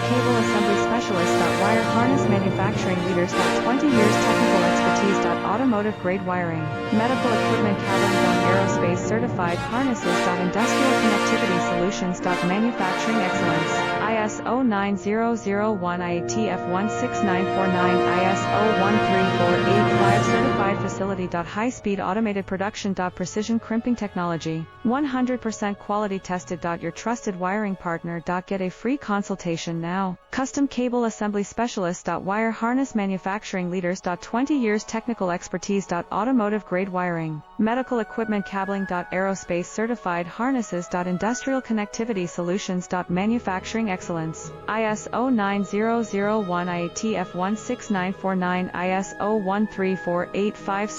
Cable Assembly Specialist. Wire Harness Manufacturing Leaders. 20 years technical expertise. Automotive grade wiring, medical equipment cabling. Aerospace certified harnesses. Industrial connectivity solutions. Manufacturing excellence. ISO 9001 IATF 16949 ISO 13485 certified facility. High speed automated production. Precision crimping technology, 100% quality tested. Your trusted wiring partner. Get a free consultation now. Custom Cable Assembly Specialist. Wire Harness Manufacturing Leaders. 20 years technical expertise. Automotive grade wiring, medical equipment cabling. Aerospace certified harnesses. Industrial connectivity solutions. Manufacturing excellence. ISO 9001 IATF 16949 ISO 13485